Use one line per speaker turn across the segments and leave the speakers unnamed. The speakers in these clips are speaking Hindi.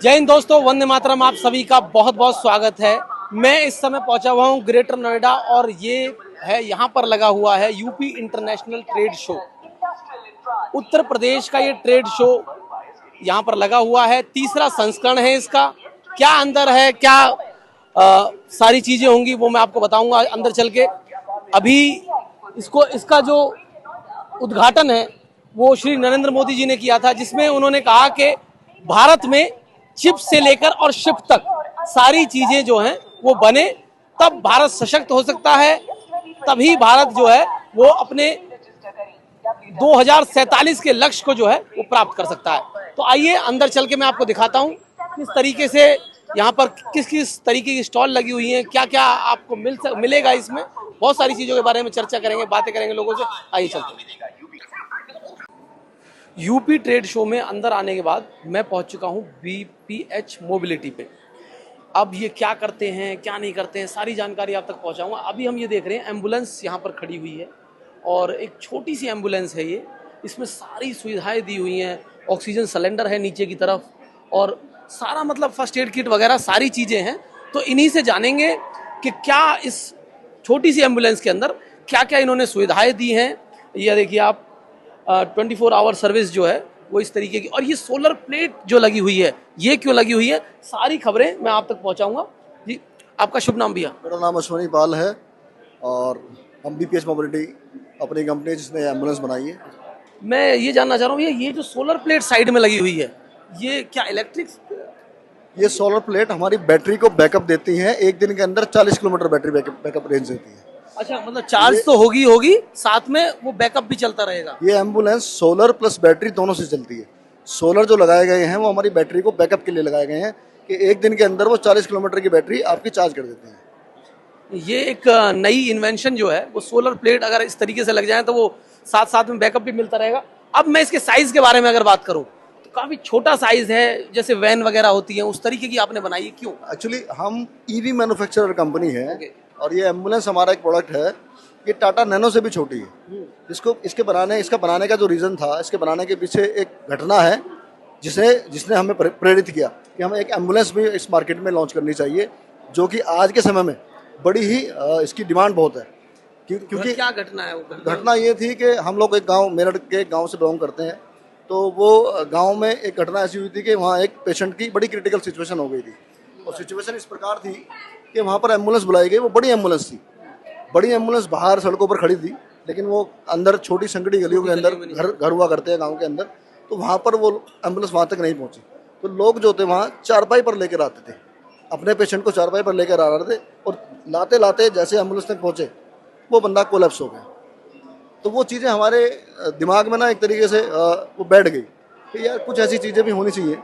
जय हिंद दोस्तों, वंदे मातरम। आप सभी का बहुत बहुत स्वागत है। मैं इस समय पहुंचा हुआ हूं ग्रेटर नोएडा और ये है यहाँ पर लगा हुआ है UP international trade show. Uttar Pradesh का ये ट्रेड शो यहाँ पर लगा हुआ है। तीसरा संस्करण है इसका। क्या अंदर है, क्या सारी चीजें होंगी वो मैं आपको बताऊंगा अंदर चल के। अभी इसका जो उद्घाटन है वो श्री नरेंद्र मोदी जी ने किया था, जिसमें उन्होंने कहा कि भारत में चिप से लेकर और शिप तक सारी चीजें जो हैं वो बने, तब भारत सशक्त हो सकता है। तभी भारत जो है वो अपने 2047 के लक्ष्य को जो है वो प्राप्त कर सकता है। तो आइए अंदर चल के मैं आपको दिखाता हूँ किस तरीके से यहाँ पर किस किस तरीके की स्टॉल लगी हुई हैं, क्या क्या आपको मिलेगा। इसमें बहुत सारी चीजों के बारे में चर्चा करेंगे, बातें करेंगे लोगों से। आइए चलते हैं। यूपी ट्रेड शो में अंदर आने के बाद मैं पहुंच चुका हूं बीपीएच मोबिलिटी पे। अब ये क्या करते हैं, क्या नहीं करते हैं, सारी जानकारी आप तक पहुंचाऊंगा। अभी हम ये देख रहे हैं एम्बुलेंस यहाँ पर खड़ी हुई है और एक छोटी सी एम्बुलेंस है ये। इसमें सारी सुविधाएं दी हुई हैं, ऑक्सीजन सिलेंडर है नीचे की तरफ और सारा मतलब फर्स्ट एड किट वगैरह सारी चीज़ें हैं। तो इन्हीं से जानेंगे कि क्या इस छोटी सी एम्बुलेंस के अंदर क्या क्या इन्होंने सुविधाएं दी हैं। ये देखिए आप 24 आवर सर्विस जो है वो इस तरीके की। और ये सोलर प्लेट जो लगी हुई है ये क्यों लगी हुई है, सारी खबरें मैं आप तक पहुंचाऊंगा जी। आपका शुभ नाम भैया?
मेरा नाम अश्वनी पाल है और हम बीपीएच मोबिलिटी अपनी कंपनी जिसने एम्बुलेंस बनाई है।
मैं ये जानना चाह रहा हूँ भैया, ये जो सोलर प्लेट साइड में लगी हुई है ये क्या इलेक्ट्रिक?
ये सोलर प्लेट हमारी बैटरी को बैकअप देती है। एक दिन के अंदर 40 किलोमीटर बैटरी बैकअप रेंज देती है।
अच्छा, मतलब चार्ज तो होगी साथ में वो बैकअप भी चलता रहेगा।
ये एम्बुलेंस सोलर प्लस बैटरी दोनों से चलती है। सोलर जो लगाए गए हैं वो हमारी बैटरी को बैकअप के लिए लगाए गए हैं कि एक दिन के अंदर वो 40 किलोमीटर की बैटरी आपकी चार्ज कर देती है।
ये एक नई इन्वेंशन जो है वो सोलर प्लेट अगर इस तरीके से लग जाए तो वो साथ साथ में बैकअप भी मिलता रहेगा। अब मैं इसके साइज के बारे में अगर बात करूं तो काफी छोटा साइज है, जैसे वैन वगैरह होती है उस तरीके की आपने बनाई है। क्यों?
एक्चुअली हम ईवी मैन्युफैक्चरर कंपनी है और ये एम्बुलेंस हमारा एक प्रोडक्ट है। ये टाटा नैनो से भी छोटी है। इसका बनाने का जो रीज़न था, इसके बनाने के पीछे एक घटना है जिसने हमें प्रेरित किया कि हमें एक एम्बुलेंस भी इस मार्केट में लॉन्च करनी चाहिए, जो कि आज के समय में बड़ी ही इसकी डिमांड बहुत है। क्योंकि
क्या घटना है? वो
घटना ये थी कि हम लोग एक गांव, मेरठ के गांव से बिलोंग करते हैं। तो वो गांव में एक घटना ऐसी हुई थी कि वहाँ एक पेशेंट की बड़ी क्रिटिकल सिचुएशन हो गई थी। और सिचुएशन इस प्रकार थी कि वहाँ पर एम्बुलेंस बुलाई गई। वो बड़ी एम्बुलेंस थी। बड़ी एम्बुलेंस बाहर सड़कों पर खड़ी थी, लेकिन वो अंदर छोटी संकड़ी गलियों के अंदर घर हुआ करते हैं गांव के अंदर। तो वहाँ पर वो एम्बुलेंस वहाँ तक नहीं पहुँची। तो लोग जो थे वहाँ चारपाई पर लेकर आते थे, अपने पेशेंट को चारपाई पर लेकर आ रहे थे और लाते लाते जैसे एम्बुलेंस तक पहुँचे वो बंदा कोलैप्स हो गया। तो वो चीज़ें हमारे दिमाग में ना एक तरीके से वो बैठ गई कि यार कुछ ऐसी चीज़ें भी होनी चाहिए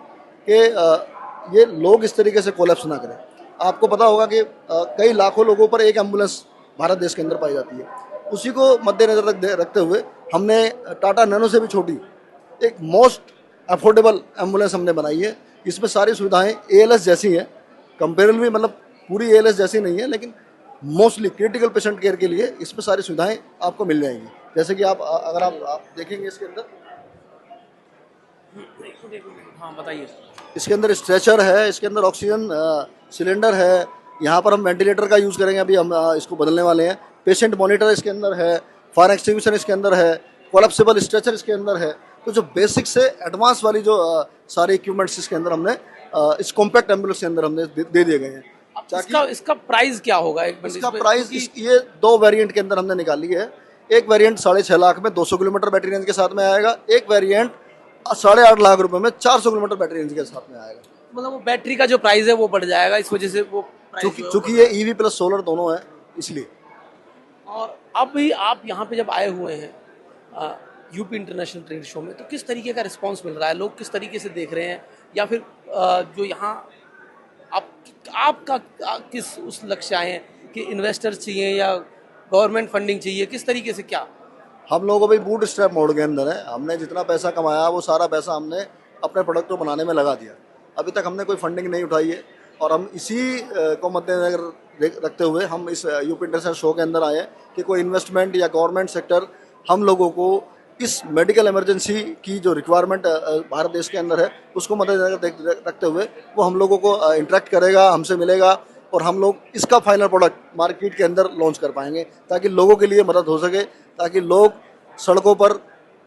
कि ये लोग इस तरीके से कोलैप्स ना करें। आपको पता होगा कि कई लाखों लोगों पर एक एम्बुलेंस भारत देश के अंदर पाई जाती है। उसी को मद्देनजर रखते हुए हमने टाटा नैनो से भी छोटी एक मोस्ट अफोर्डेबल एम्बुलेंस हमने बनाई है। इसमें सारी सुविधाएं एएलएस जैसी हैं, कंपेरेबली मतलब पूरी एएलएस जैसी नहीं है, लेकिन मोस्टली क्रिटिकल पेशेंट केयर के लिए इसमें सारी सुविधाएं आपको मिल जाएंगी। जैसे कि अगर आप देखेंगे इसके अंदर,
हाँ बताइए।
इसके अंदर स्ट्रेचर है, इसके अंदर ऑक्सीजन सिलेंडर है। यहाँ पर हम वेंटिलेटर का यूज़ करेंगे, अभी हम इसको बदलने वाले हैं। पेशेंट मॉनिटर इसके अंदर है, फायर एक्सटिंग्विशर इसके अंदर है, कोलैप्सिबल स्ट्रेचर इसके अंदर है। तो जो बेसिक से एडवांस वाली जो सारे इक्विपमेंट्स इसके अंदर हमने इस कॉम्पैक्ट एम्बुलेंस के अंदर हमने दे दिए गए हैं।
इसका प्राइस क्या होगा?
इसका प्राइस ये 2 वेरिएंट के अंदर हमने निकाली है। एक वेरिएंट 6.5 लाख में 200 किलोमीटर बैटरी रेंज के साथ में आएगा। एक वेरिएंट 8.5 लाख रुपए में 400 किलोमीटर बैटरी रेंज के साथ में आएगा।
मतलब वो बैटरी का जो प्राइस है वो बढ़ जाएगा इस वजह से वो
चूंकि ये ईवी प्लस सोलर दोनों है इसलिए।
और अब भी आप यहाँ पे जब आए हुए हैं यूपी इंटरनेशनल ट्रेड शो में, तो किस तरीके का रिस्पांस मिल रहा है? लोग किस तरीके से देख रहे हैं? या फिर जो यहाँ आपका किस उस लक्ष्य आए हैं कि इन्वेस्टर चाहिए या गवर्नमेंट फंडिंग चाहिए, किस तरीके से? क्या
हम लोगों को भी बूट स्ट्रैप मोड के अंदर है। हमने जितना पैसा कमाया वो सारा पैसा हमने अपने प्रोडक्ट को बनाने में लगा दिया। अभी तक हमने कोई फंडिंग नहीं उठाई है और हम इसी को मद्देनजर रखते हुए हम इस यूपी इंटरनेशनल शो के अंदर आए हैं कि कोई इन्वेस्टमेंट या गवर्नमेंट सेक्टर हम लोगों को इस मेडिकल इमरजेंसी की जो रिक्वायरमेंट भारत देश के अंदर है उसको मद्देनजर रखते हुए वो हम लोगों को इंटरेक्ट करेगा, हमसे मिलेगा और हम लोग इसका फाइनल प्रोडक्ट मार्केट के अंदर लॉन्च कर पाएंगे ताकि लोगों के लिए मदद हो सके, ताकि लोग सड़कों पर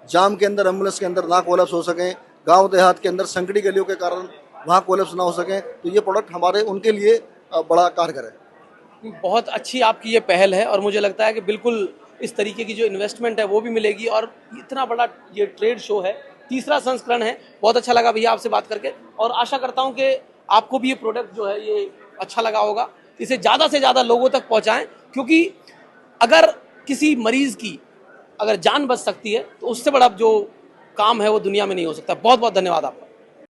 जाम के अंदर एम्बुलेंस के अंदर ना कोलैप्स हो सकें, गांव देहात के अंदर संकटी गलियों के कारण वहाँ कोलैप्स ना हो सकें। तो ये प्रोडक्ट हमारे उनके लिए बड़ा कारगर है।
बहुत अच्छी आपकी ये पहल है और मुझे लगता है कि बिल्कुल इस तरीके की जो इन्वेस्टमेंट है वो भी मिलेगी और इतना बड़ा ये ट्रेड शो है, तीसरा संस्करण है। बहुत अच्छा लगा भैया आपसे बात करके और आशा करता हूँ कि आपको भी ये प्रोडक्ट जो है ये अच्छा लगा होगा। इसे ज़्यादा से ज़्यादा लोगों तक पहुँचाएं, क्योंकि अगर किसी मरीज़ की अगर जान बच सकती है तो उससे बड़ा जो काम है वो दुनिया में नहीं हो सकता। बहुत बहुत धन्यवाद आपका।